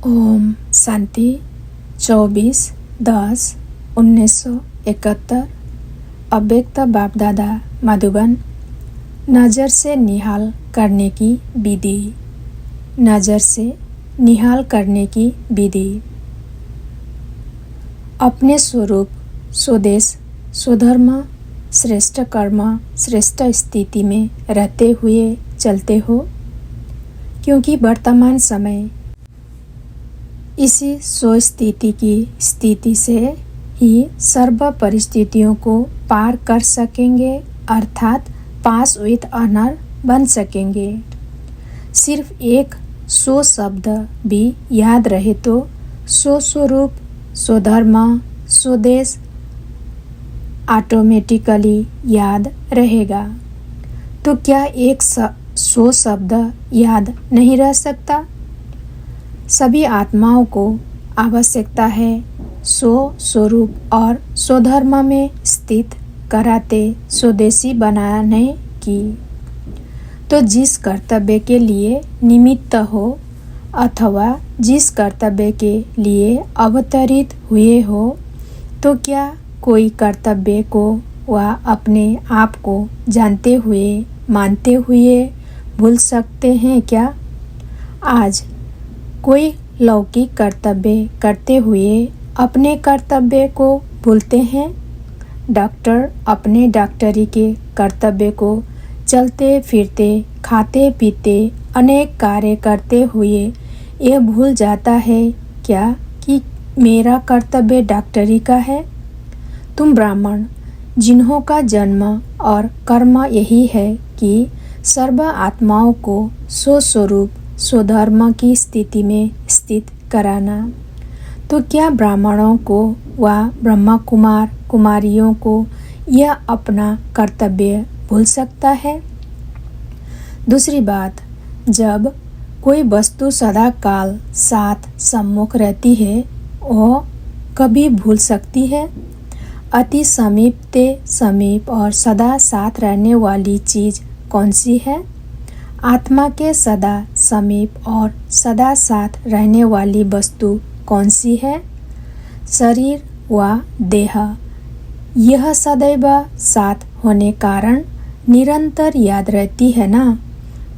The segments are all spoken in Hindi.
ओम शांति 24/10/1971 अव्यक्त बाप दादा मधुबन। नज़र से निहाल करने की विधि। नज़र से निहाल करने की विधि। अपने स्वरूप, स्वदेश, स्वधर्म, श्रेष्ठ कर्म, श्रेष्ठ स्थिति में रहते हुए चलते हो, क्योंकि वर्तमान समय इसी स्वस्थिति की स्थिति से ही सर्व परिस्थितियों को पार कर सकेंगे, अर्थात पास विथ ऑनर बन सकेंगे। सिर्फ एक सो शब्द भी याद रहे तो स्वस्वरूप, स्वधर्म, स्वदेश ऑटोमेटिकली याद रहेगा। तो क्या एक सो शब्द याद नहीं रह सकता? सभी आत्माओं को आवश्यकता है स्वस्वरूप और स्वधर्म में स्थित कराते स्वदेशी बनाने की। तो जिस कर्तव्य के लिए निमित्त हो अथवा जिस कर्तव्य के लिए अवतरित हुए हो, तो क्या कोई कर्तव्य को व अपने आप को जानते हुए, मानते हुए भूल सकते हैं क्या? आज कोई लौकिक कर्तव्य करते हुए अपने कर्तव्य को भूलते हैं। डॉक्टर अपने डॉक्टरी के कर्तव्य को चलते फिरते, खाते पीते, अनेक कार्य करते हुए ये भूल जाता है क्या कि मेरा कर्तव्य डॉक्टरी का है? तुम ब्राह्मण, जिन्हों का जन्म और कर्म यही है कि सर्व आत्माओं को स्वस्वरूप, स्वधर्म की स्थिति में स्थित कराना, तो क्या ब्राह्मणों को व ब्रह्मा कुमार कुमारियों को यह अपना कर्तव्य भूल सकता है? दूसरी बात, जब कोई वस्तु सदा काल साथ सम्मुख रहती है, वह कभी भूल सकती है? अति समीप ते समीप और सदा साथ रहने वाली चीज़ कौन सी है? आत्मा के सदा समीप और सदा साथ रहने वाली वस्तु कौन सी है? शरीर व देह। यह सदैव साथ होने कारण निरंतर याद रहती है ना,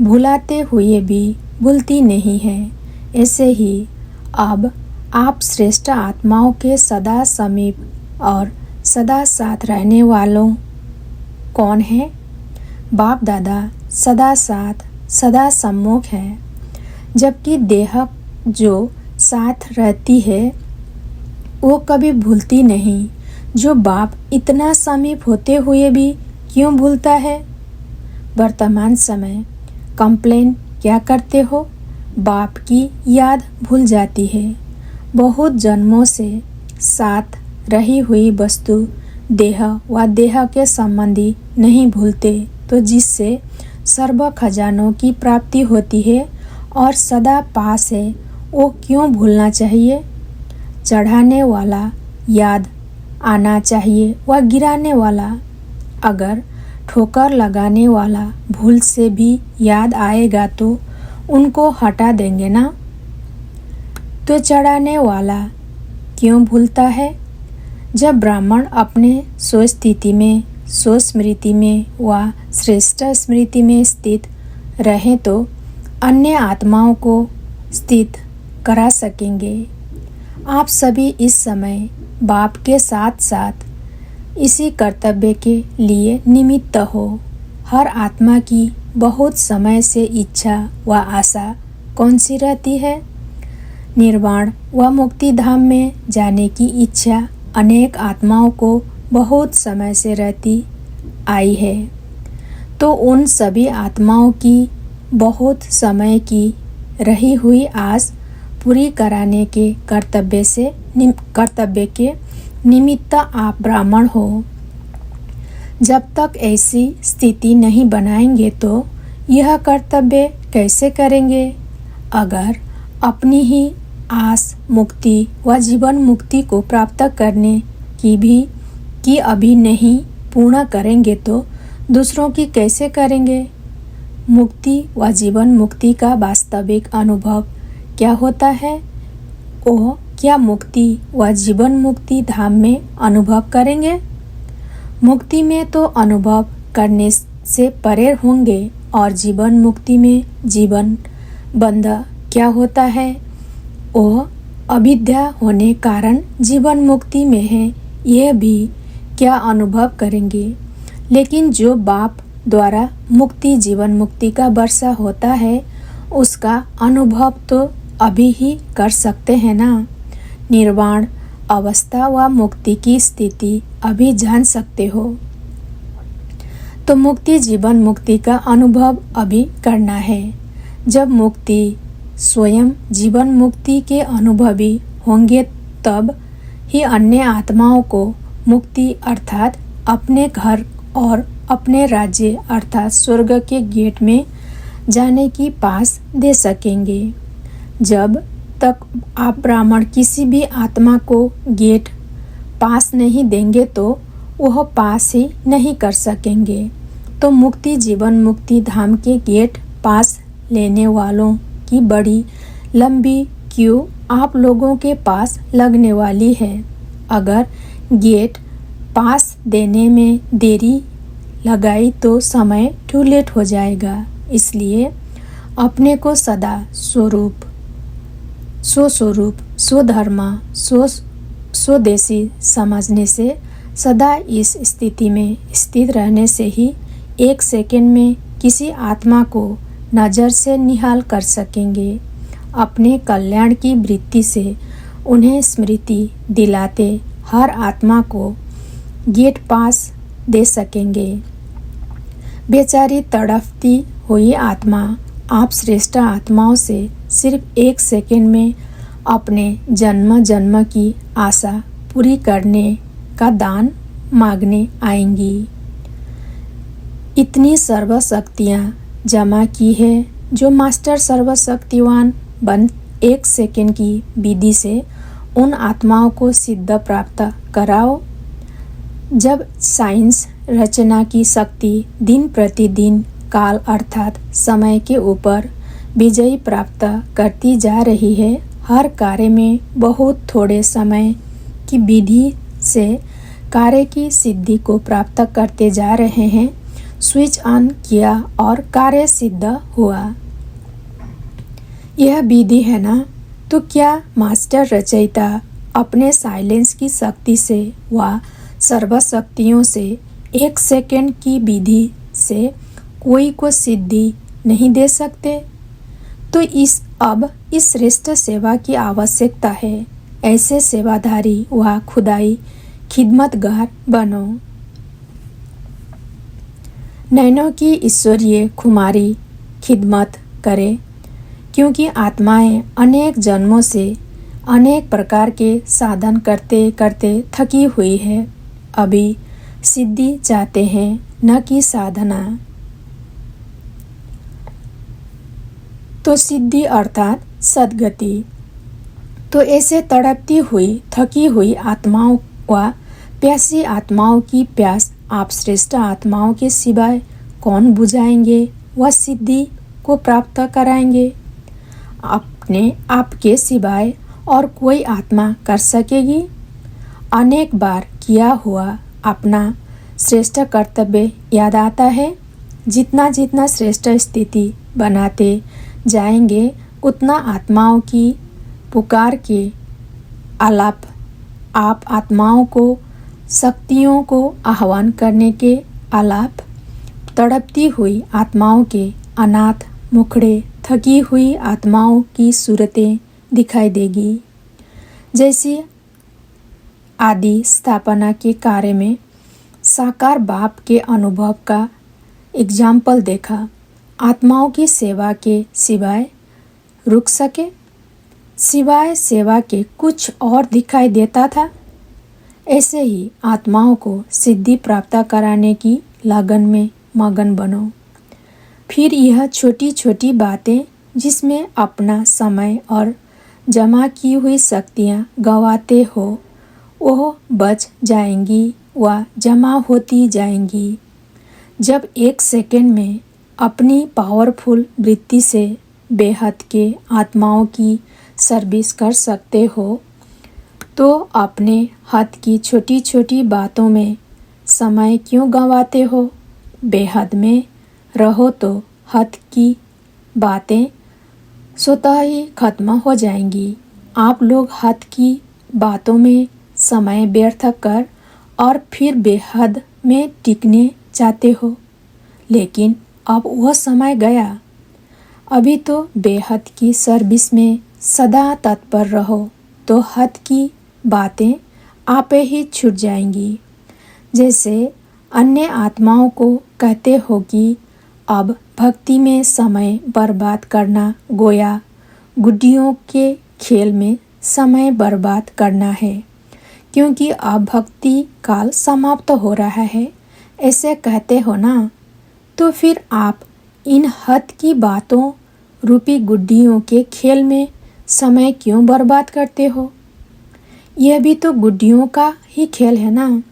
भुलाते हुए भी भूलती नहीं है। ऐसे ही अब आप श्रेष्ठ आत्माओं के सदा समीप और सदा साथ रहने वालों कौन हैं? बाप दादा सदा साथ, सदा सम्मुख है, जबकि देह जो साथ रहती है वो कभी भूलती नहीं। जो बाप इतना समीप होते हुए भी क्यों भूलता है? वर्तमान समय कंप्लेन क्या करते हो? बाप की याद भूल जाती है। बहुत जन्मों से साथ रही हुई वस्तु देह व देह के संबंधी नहीं भूलते, तो जिससे सर्व खजानों की प्राप्ति होती है और सदा पास है, वो क्यों भूलना चाहिए? चढ़ाने वाला याद आना चाहिए व गिराने वाला। अगर ठोकर लगाने वाला भूल से भी याद आएगा तो उनको हटा देंगे ना। तो चढ़ाने वाला क्यों भूलता है? जब ब्राह्मण अपने स्वस्थिति में, स्वस्मृति में व श्रेष्ठ स्मृति में स्थित रहें तो अन्य आत्माओं को स्थित करा सकेंगे। आप सभी इस समय बाप के साथ साथ इसी कर्तव्य के लिए निमित्त हो। हर आत्मा की बहुत समय से इच्छा व आशा कौन सी रहती है? निर्वाण व मुक्ति धाम में जाने की इच्छा अनेक आत्माओं को बहुत समय से रहती आई है। तो उन सभी आत्माओं की बहुत समय की रही हुई आस पूरी कराने के कर्तव्य के निमित्त आप ब्राह्मण हो। जब तक ऐसी स्थिति नहीं बनाएंगे तो यह कर्तव्य कैसे करेंगे? अगर अपनी ही आस मुक्ति व जीवन मुक्ति को प्राप्त करने की अभी नहीं पूर्ण करेंगे तो दूसरों की कैसे करेंगे? मुक्ति व जीवन मुक्ति का वास्तविक अनुभव क्या होता है? वो क्या मुक्ति व जीवन मुक्ति धाम में अनुभव करेंगे? मुक्ति में तो अनुभव करने से परे होंगे और जीवन मुक्ति में जीवन बंध क्या होता है? वो अविद्या होने कारण जीवन मुक्ति में है, यह भी क्या अनुभव करेंगे? लेकिन जो बाप द्वारा मुक्ति जीवन मुक्ति का वर्षा होता है उसका अनुभव तो अभी ही कर सकते हैं ना। निर्वाण अवस्था व मुक्ति की स्थिति अभी जान सकते हो, तो मुक्ति जीवन मुक्ति का अनुभव अभी करना है। जब मुक्ति स्वयं जीवन मुक्ति के अनुभवी होंगे तब ही अन्य आत्माओं को मुक्ति अर्थात अपने घर और अपने राज्य अर्थात स्वर्ग के गेट में जाने की पास दे सकेंगे। जब तक आप ब्राह्मण किसी भी आत्मा को गेट पास नहीं देंगे तो वह पास ही नहीं कर सकेंगे। तो मुक्ति जीवन मुक्ति धाम के गेट पास लेने वालों की बड़ी लंबी क्यू आप लोगों के पास लगने वाली है। अगर गेट पास देने में देरी लगाई तो समय टू लेट हो जाएगा। इसलिए अपने को सदा स्वरूप स्वस्वरूप स्वधर्मा स्वदेशी समझने से सदा इस स्थिति में स्थित रहने से ही एक सेकंड में किसी आत्मा को नज़र से निहाल कर सकेंगे। अपने कल्याण की वृत्ति से उन्हें स्मृति दिलाते हर आत्मा को गेट पास दे सकेंगे। बेचारी तड़पती हुई आत्मा आप श्रेष्ठ आत्माओं से सिर्फ एक सेकंड में अपने जन्म जन्म की आशा पूरी करने का दान मांगने आएंगी। इतनी सर्वशक्तियाँ जमा की है जो मास्टर सर्वशक्तिवान बन एक सेकंड की विधि से उन आत्माओं को सिद्ध प्राप्त कराओ। जब साइंस रचना की शक्ति दिन प्रतिदिन काल अर्थात समय के ऊपर विजय प्राप्त करती जा रही है, हर कार्य में बहुत थोड़े समय की विधि से कार्य की सिद्धि को प्राप्त करते जा रहे हैं। स्विच ऑन किया और कार्य सिद्ध हुआ। यह विधि है ना, तो क्या मास्टर रचयिता अपने साइलेंस की शक्ति से व सर्वशक्तियों से एक सेकंड की विधि से कोई को सिद्धि नहीं दे सकते? तो अब इस श्रेष्ठ सेवा की आवश्यकता है। ऐसे सेवाधारी व खुदाई खिदमतगार बनो। नैनों की ईश्वरीय खुमारी खिदमत करे, क्योंकि आत्माएं अनेक जन्मों से अनेक प्रकार के साधन करते करते थकी हुई है। अभी सिद्धि चाहते हैं, न कि साधना। तो सिद्धि अर्थात सद्गति। तो ऐसे तड़पती हुई थकी हुई आत्माओं व प्यासी आत्माओं की प्यास आप श्रेष्ठ आत्माओं के सिवाय कौन बुझाएंगे व सिद्धि को प्राप्त कराएंगे? अपने आपके सिवाय और कोई आत्मा कर सकेगी? अनेक बार किया हुआ अपना श्रेष्ठ कर्तव्य याद आता है। जितना जितना श्रेष्ठ स्थिति बनाते जाएंगे उतना आत्माओं की पुकार के आलाप आप आत्माओं को शक्तियों को आह्वान करने के आलाप तड़पती हुई आत्माओं के अनाथ मुखड़े थकी हुई आत्माओं की सूरतें दिखाई देगी। जैसी आदि स्थापना के कार्य में साकार बाप के अनुभव का एग्जाम्पल देखा। आत्माओं की सेवा के सिवाय रुक सके, सिवाय सेवा के कुछ और दिखाई देता था। ऐसे ही आत्माओं को सिद्धि प्राप्त कराने की लगन में मगन बनो। फिर यह छोटी छोटी बातें जिसमें अपना समय और जमा की हुई शक्तियाँ गंवाते हो वह बच जाएंगी व जमा होती जाएंगी। जब एक सेकंड में अपनी पावरफुल वृत्ति से बेहद के आत्माओं की सर्विस कर सकते हो तो अपने हाथ की छोटी छोटी बातों में समय क्यों गंवाते हो। बेहद में रहो तो हाथ की बातें स्वतः ही खत्म हो जाएंगी। आप लोग हाथ की बातों में समय व्यर्थ कर और फिर बेहद में टिकने चाहते हो, लेकिन अब वह समय गया। अभी तो बेहद की सर्विस में सदा तत्पर रहो तो हद की बातें आपे ही छूट जाएंगी। जैसे अन्य आत्माओं को कहते हो कि अब भक्ति में समय बर्बाद करना गोया गुड्डियों के खेल में समय बर्बाद करना है, क्योंकि अब भक्ति काल समाप्त हो रहा है, ऐसे कहते हो ना। तो फिर आप इन हद की बातों रूपी गुड्डियों के खेल में समय क्यों बर्बाद करते हो। यह भी तो गुड्डियों का ही खेल है ना,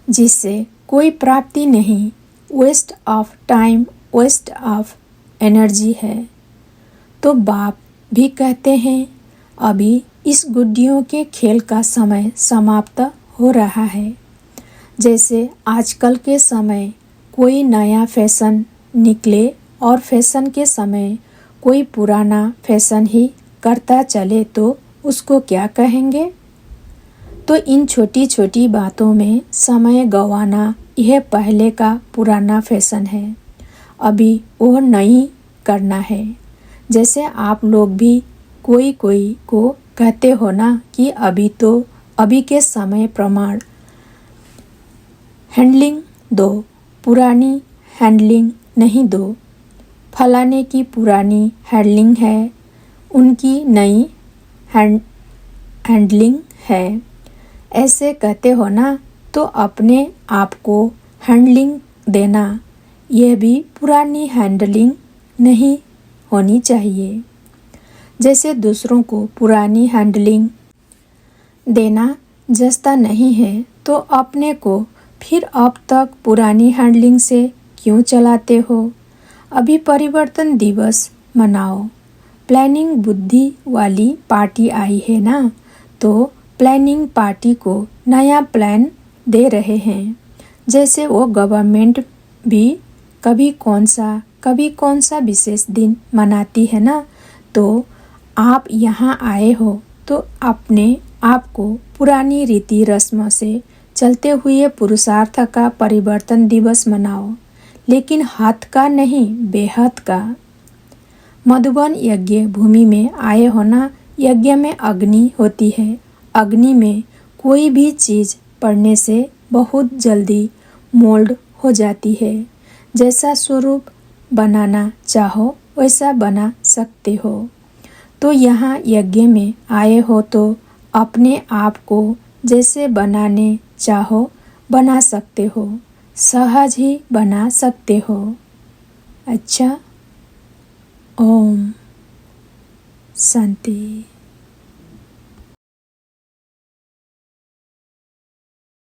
जिससे कोई प्राप्ति नहीं, waste of time, waste of energy है। तो बाप भी कहते हैं अभी इस गुड्डियों के खेल का समय समाप्त हो रहा है। जैसे आजकल के समय कोई नया फैशन निकले और फैशन के समय कोई पुराना फैशन ही करता चले तो उसको क्या कहेंगे। तो इन छोटी छोटी बातों में समय गंवाना यह पहले का पुराना फैशन है, अभी वो नहीं करना है। जैसे आप लोग भी कोई कोई को कहते हो ना कि अभी के समय प्रमाण हैंडलिंग दो, पुरानी हैंडलिंग नहीं दो। फलाने की पुरानी हैंडलिंग है, उनकी नई हैंडलिंग है, ऐसे कहते हो ना। तो अपने आप को हैंडलिंग देना, यह भी पुरानी हैंडलिंग नहीं होनी चाहिए। जैसे दूसरों को पुरानी हैंडलिंग देना जस्ता नहीं है तो अपने को फिर अब तक पुरानी हैंडलिंग से क्यों चलाते हो। अभी परिवर्तन दिवस मनाओ, प्लानिंग बुद्धि वाली पार्टी आई है ना, तो प्लानिंग पार्टी को नया प्लान दे रहे हैं। जैसे वो गवर्नमेंट भी कभी कौन सा विशेष दिन मनाती है ना, तो आप यहाँ आए हो तो अपने आप को पुरानी रीति रस्मों से चलते हुए पुरुषार्थ का परिवर्तन दिवस मनाओ, लेकिन हाथ का नहीं, बेहद का। मधुबन यज्ञ भूमि में आए हो ना, यज्ञ में अग्नि होती है। अग्नि में कोई भी चीज़ पड़ने से बहुत जल्दी मोल्ड हो जाती है। जैसा स्वरूप बनाना चाहो वैसा बना सकते हो। तो यहाँ यज्ञ में आए हो तो अपने आप को जैसे बनाने चाहो बना सकते हो, सहज ही बना सकते हो। अच्छा, ओम शांति।